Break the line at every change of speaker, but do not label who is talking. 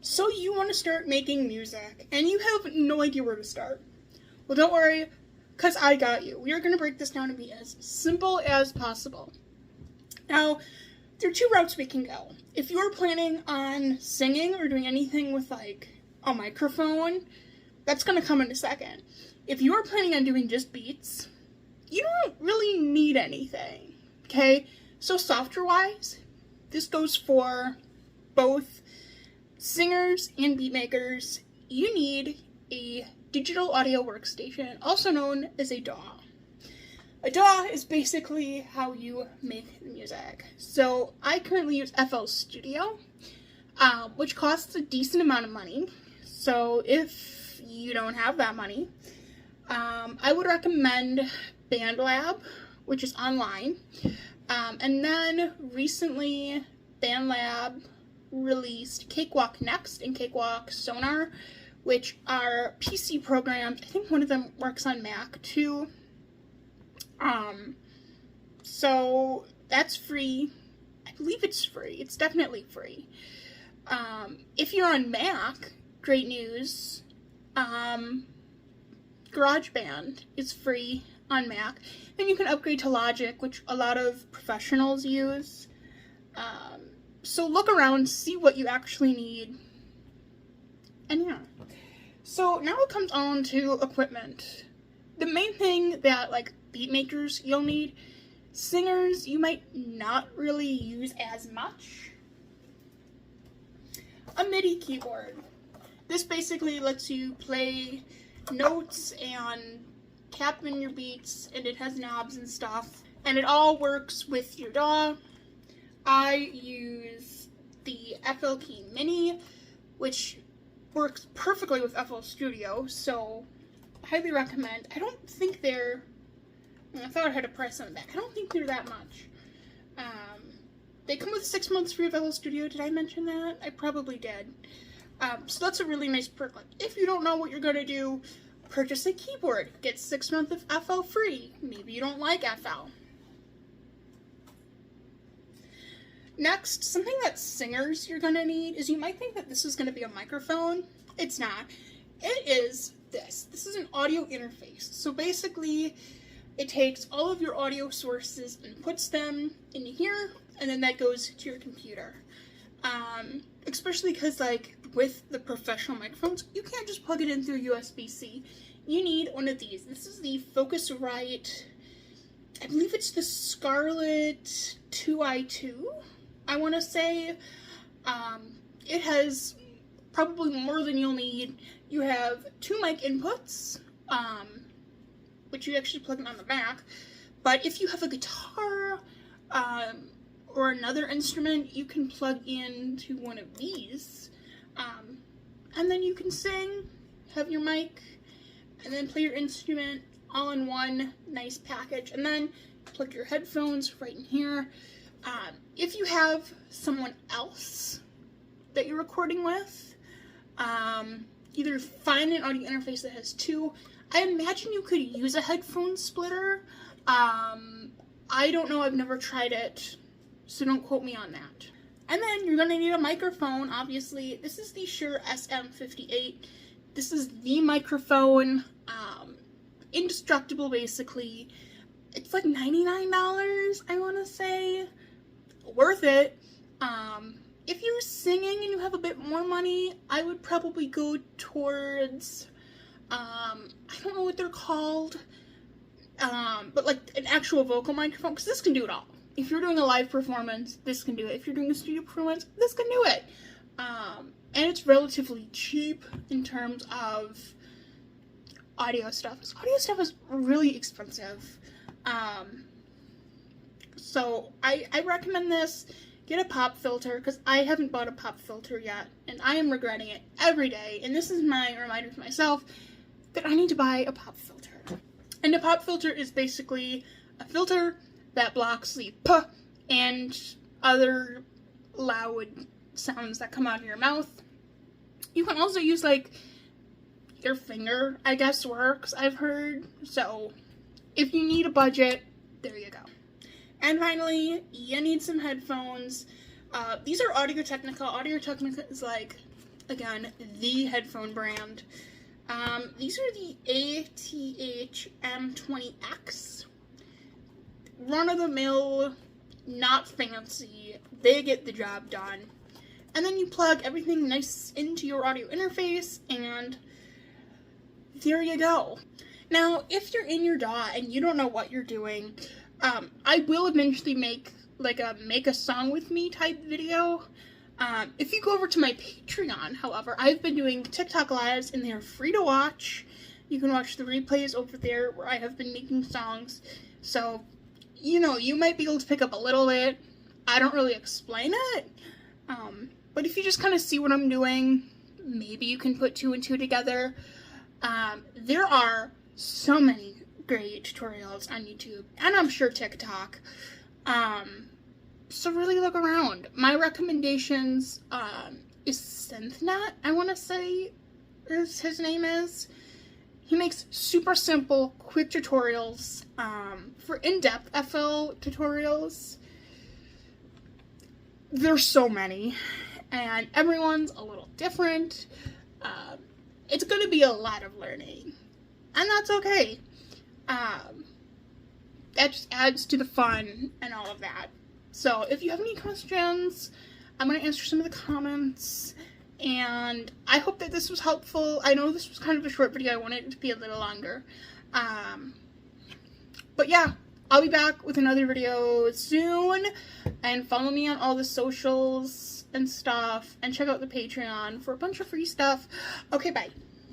So you want to start making music, and you have no idea where to start. Well, don't worry, because I got you. We are going to break this down to be as simple as possible. Now, there are two routes we can go. If you're planning on singing or doing anything with, like, a microphone, that's going to come in a second. If you're planning on doing just beats, you don't really need anything, okay? So software-wise, this goes for both singers and beat makers. You need a digital audio workstation, also known as a DAW. A DAW is basically how you make music. So I currently use FL Studio, which costs a decent amount of money. So if you don't have that money, I would recommend BandLab, which is online. And then recently, BandLab released Cakewalk Next and Cakewalk Sonar, which are PC programs. I think one of them works on Mac too. So that's free. I believe it's free. It's definitely free. If you're on Mac, great news. GarageBand is free on Mac. Then you can upgrade to Logic, which a lot of professionals use. So look around, see what you actually need. And yeah. So now it comes on to equipment. The main thing that, like, beat makers you'll need, singers you might not really use as much. A MIDI keyboard. This basically lets you play notes and tap in your beats, and it has knobs and stuff. And it all works with your DAW. I use the FL Key Mini, which works perfectly with FL Studio, so highly recommend. I don't think they're, I thought I had a price on that. I don't think they're that much. They come with 6 months free of FL Studio. Did I mention that? I probably did. So that's a really nice perk. Like, if you don't know what you're going to do, purchase a keyboard. Get 6 months of FL free. Maybe you don't like FL. Next, something that singers you're going to need is, you might think that this is going to be a microphone. It's not. It is this. This is an audio interface. So basically, it takes all of your audio sources and puts them in here, and then that goes to your computer. Especially because, like, with the professional microphones, you can't just plug it in through USB-C. You need one of these. This is the Focusrite, I believe it's the Scarlett 2i2, I want to say. It has probably more than you'll need. You have 2 mic inputs, which you actually plug in on the back. But if you have a guitar, or another instrument, you can plug into one of these. And then you can sing, have your mic, and then play your instrument all in one nice package. And then plug your headphones right in here. If you have someone else that you're recording with, either find an audio interface that has 2. I imagine you could use a headphone splitter. I don't know, I've never tried it, so don't quote me on that. And then you're going to need a microphone, obviously. This is the Shure SM58. This is the microphone, indestructible basically. It's like $99, I want to say. Worth it. If you're singing and you have a bit more money, I would probably go towards, I don't know what they're called, but like an actual vocal microphone, because this can do it all. If you're doing a live performance, this can do it. If you're doing a studio performance, this can do it. And it's relatively cheap in terms of audio stuff. Because audio stuff is really expensive. So I recommend this. Get a pop filter, because I haven't bought a pop filter yet, and I am regretting it every day. And this is my reminder to myself that I need to buy a pop filter. And a pop filter is basically a filter that blocks the p and other loud sounds that come out of your mouth. You can also use, like, your finger, I guess, works, I've heard. So if you need a budget, there you go. And finally, you need some headphones. These are Audio Technica. Audio Technica is like Again, the headphone brand. These are the ATH M20X. Run-of-the-mill, not fancy. They get the job done. And then you plug everything nice into your audio interface, and there you go. Now, if you're in your DAW and you don't know what you're doing, I will eventually make like a make a song with me type video. If you go over to my Patreon, however, I've been doing TikTok lives and they're free to watch. You can watch the replays over there where I have been making songs. So, you know, you might be able to pick up a little bit. I don't really explain it. But if you just kind of see what I'm doing, maybe you can put 2 and 2 together. There are so many great tutorials on YouTube, and I'm sure TikTok. So really look around. My recommendations is SynthNet, I want to say is his name is. He makes super simple, quick tutorials for in-depth FL tutorials. There's so many, and everyone's a little different. It's going to be a lot of learning, and that's okay. That just adds to the fun and all of that. So if you have any questions, I'm going to answer some of the comments, and I hope that this was helpful. I know this was kind of a short video. I wanted it to be a little longer. But yeah, I'll be back with another video soon, and follow me on all the socials and stuff, and check out the Patreon for a bunch of free stuff. Okay, bye.